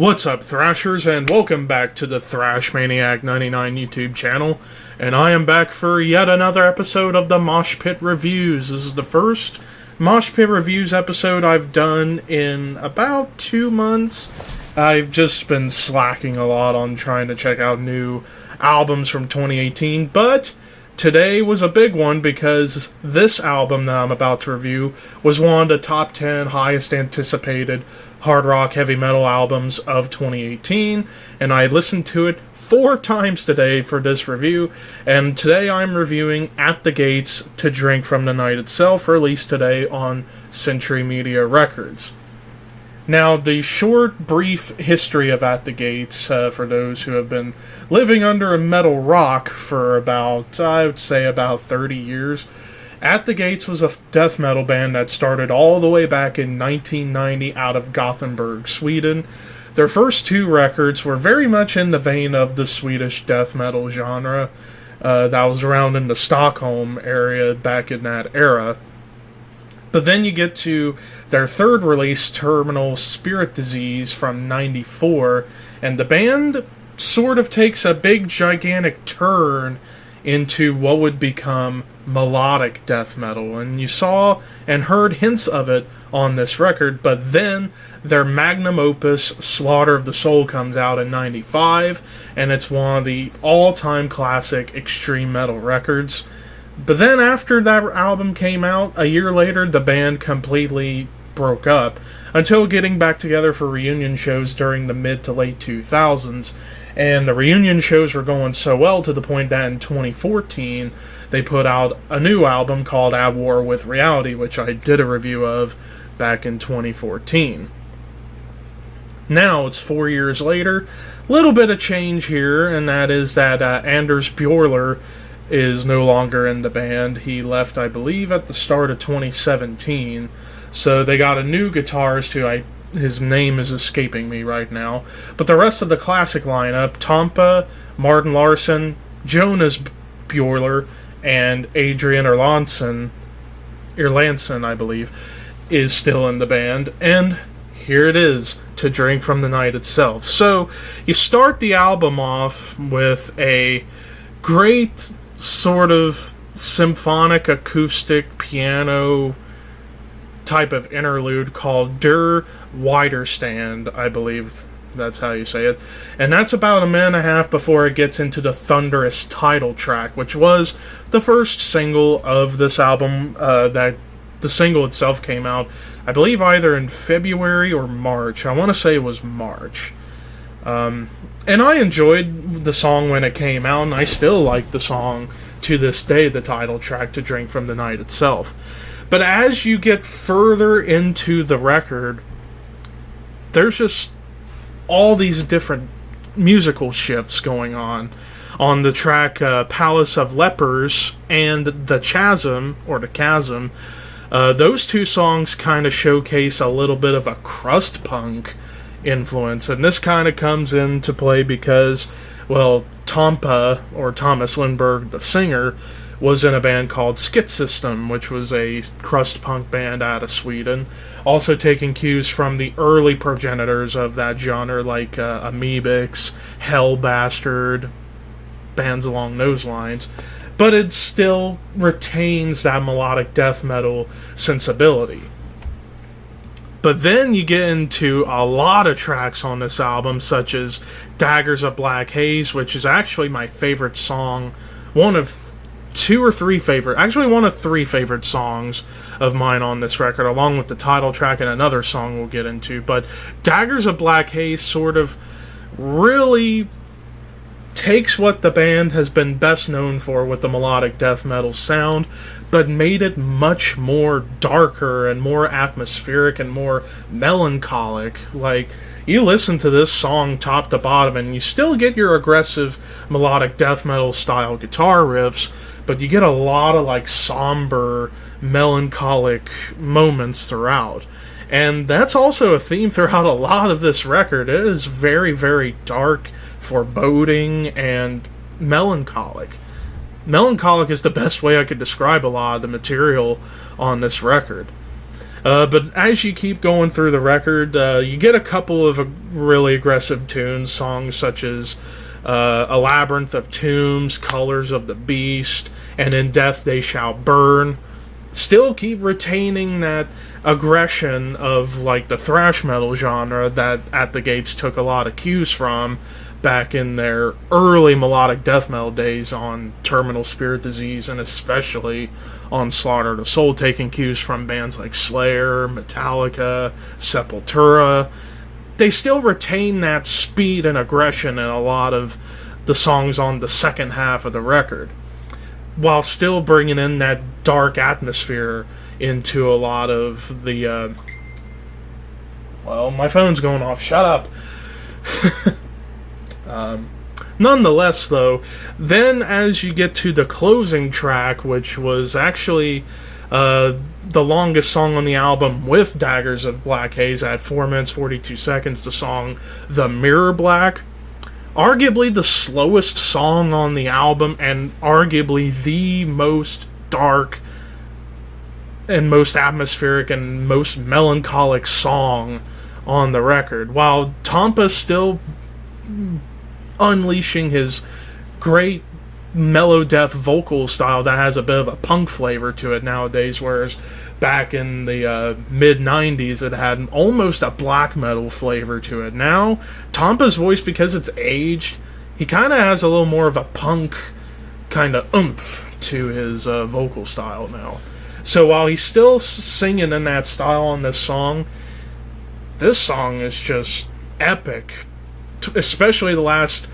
What's up, Thrashers, and welcome back to the Thrash Maniac 99 YouTube channel. And I am back for yet another episode of the Mosh Pit Reviews. This is the first Mosh Pit Reviews episode I've done in about 2 months. I've just been slacking a lot on trying to check out new albums from 2018, but today was a big one because this album that I'm about to review was one of the top 10 highest anticipated hard rock heavy metal albums of 2018, and I listened to it 4 times today for this review, and today I'm reviewing At the Gates to Drink from the Night Itself, released today on Century Media Records. Now, the short, brief history of At the Gates, for those who have been living under a metal rock for about, I would say, about 30 years, At the Gates was a death metal band that started all the way back in 1990 out of Gothenburg, Sweden. Their first 2 records were very much in the vein of the Swedish death metal genre that was around in the Stockholm area back in that era. But then you get to their third release, Terminal Spirit Disease, from 94, and the band sort of takes a big, gigantic turn into what would become melodic death metal, and you saw and heard hints of it on this record. But then their magnum opus, Slaughter of the Soul, comes out in 95, and it's one of the all-time classic extreme metal records. But then after that album came out, a year later, the band completely broke up, until getting back together for reunion shows during the mid to late 2000s. And the reunion shows were going so well to the point that in 2014, they put out a new album called At War with Reality, which I did a review of back in 2014. Now, it's 4 years later, little bit of change here, and that is that Anders Bjorler is no longer in the band. He left, I believe, at the start of 2017, so they got a new guitarist who his name is escaping me right now. But the rest of the classic lineup, Tompa, Martin Larsson, Jonas Bjorler, and Adrian Erlandson, I believe, is still in the band. And here it is, To Drink from the Night Itself. So, you start the album off with a great sort of symphonic acoustic piano type of interlude called Der Widerstand, I believe that's how you say it. And that's about a minute and a half before it gets into the thunderous title track, which was the first single of this album. That the single itself came out, I believe, either in February or March. I want to say it was March. And I enjoyed the song when it came out, and I still like the song to this day, the title track, To Drink from the Night Itself. But as you get further into the record, there's just all these different musical shifts going on. On the track Palace of Lepers and The Chasm, those 2 songs kind of showcase a little bit of a crust punk influence. And this kind of comes into play because, well, Tompa, or Thomas Lindberg, the singer, was in a band called Skit System, which was a crust punk band out of Sweden, also taking cues from the early progenitors of that genre, like Amoebics, Hell Bastard, bands along those lines. But it still retains that melodic death metal sensibility. But then you get into a lot of tracks on this album, such as Daggers of Black Haze, which is actually my favorite song, one of 3 favorite songs of mine on this record, along with the title track and another song we'll get into. But Daggers of Black Haze sort of really takes what the band has been best known for with the melodic death metal sound, but made it much more darker and more atmospheric and more melancholic. Like, you listen to this song top to bottom and you still get your aggressive melodic death metal style guitar riffs, but you get a lot of like somber, melancholic moments throughout. And that's also a theme throughout a lot of this record. It is very, very dark, foreboding, and melancholic. Melancholic is the best way I could describe a lot of the material on this record. But as you keep going through the record, you get a couple of really aggressive tunes, songs such as A Labyrinth of Tombs, Colors of the Beast, and In Death They Shall Burn. Still keep retaining that aggression of like the thrash metal genre that At the Gates took a lot of cues from back in their early melodic death metal days on Terminal Spirit Disease, and especially on Slaughter the Soul, taking cues from bands like Slayer, Metallica, Sepultura. They still retain that speed and aggression in a lot of the songs on the second half of the record, while still bringing in that dark atmosphere into a lot of the... well, my phone's going off. Shut up. Nonetheless, though, then as you get to the closing track, which was actually the longest song on the album with Daggers of Black Haze at 4 minutes 42 seconds, the song The Mirror Black, arguably the slowest song on the album and arguably the most dark and most atmospheric and most melancholic song on the record, while Tampa's still unleashing his great mellow death vocal style that has a bit of a punk flavor to it nowadays, whereas back in the mid-90s it had almost a black metal flavor to it. Now, Tampa's voice, because it's aged, he kind of has a little more of a punk kind of oomph to his vocal style now. So while he's still singing in that style on this song is just epic. Especially the last,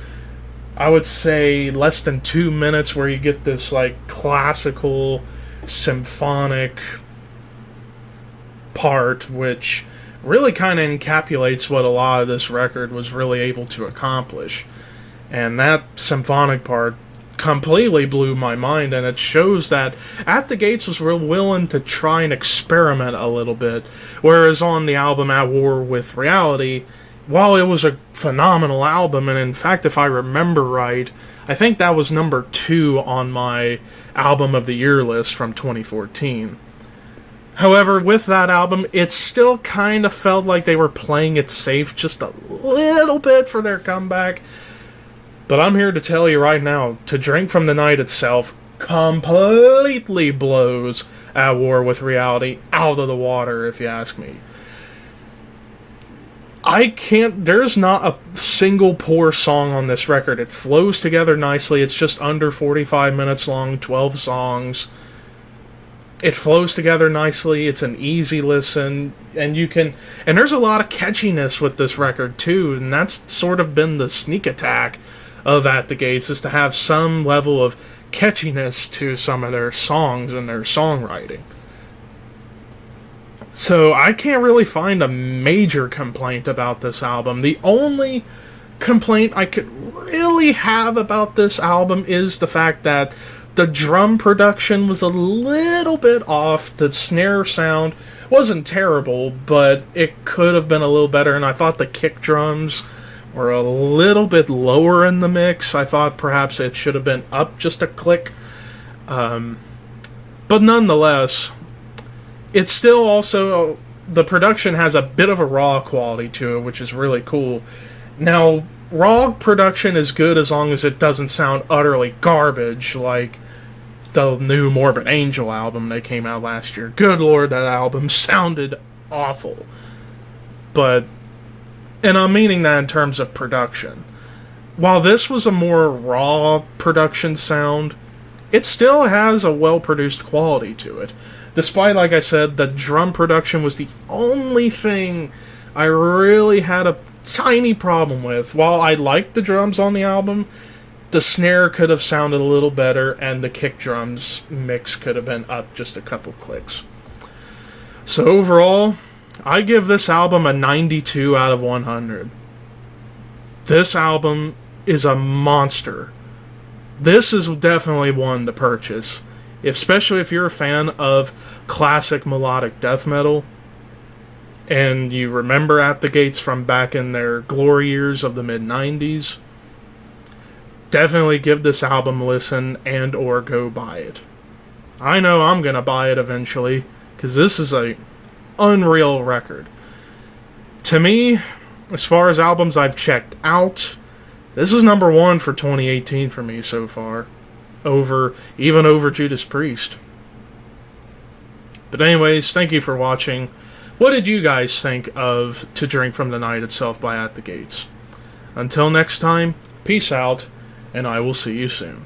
I would say, less than 2 minutes, where you get this like classical symphonic part, which really kind of encapsulates what a lot of this record was really able to accomplish. And that symphonic part completely blew my mind, and it shows that At the Gates was real willing to try and experiment a little bit, whereas on the album At War with Reality, while it was a phenomenal album, and in fact, if I remember right, I think that was number 2 on my Album of the Year list from 2014. However, with that album, it still kind of felt like they were playing it safe just a little bit for their comeback. But I'm here to tell you right now, To Drink from the Night itself completely blows At War with Reality out of the water, if you ask me. There's not a single poor song on this record. It flows together nicely. It's just under 45 minutes long, 12 songs. It flows together nicely. It's an easy listen, and there's a lot of catchiness with this record too, and that's sort of been the sneak attack of At the Gates, is to have some level of catchiness to some of their songs and their songwriting. So I can't really find a major complaint about this album. The only complaint I could really have about this album is the fact that the drum production was a little bit off. The snare sound wasn't terrible, but it could have been a little better, and I thought the kick drums were a little bit lower in the mix. I thought perhaps it should have been up just a click. But nonetheless, it's still also, the production has a bit of a raw quality to it, which is really cool. Now, raw production is good as long as it doesn't sound utterly garbage, like the new Morbid Angel album that came out last year. Good lord, that album sounded awful. And I'm meaning that in terms of production. While this was a more raw production sound, it still has a well-produced quality to it. Despite, like I said, the drum production was the only thing I really had a tiny problem with. While I liked the drums on the album, the snare could have sounded a little better, and the kick drums mix could have been up just a couple clicks. So overall, I give this album a 92 out of 100. This album is a monster. This is definitely one to purchase, especially if you're a fan of classic melodic death metal, and you remember At the Gates from back in their glory years of the mid-90s. Definitely give this album a listen and or go buy it. I know I'm going to buy it eventually, because this is a unreal record. To me, as far as albums I've checked out, this is number one for 2018 for me so far. Even over Judas Priest. But anyways, thank you for watching. What did you guys think of To Drink From the Night Itself by At the Gates? Until next time, peace out, and I will see you soon.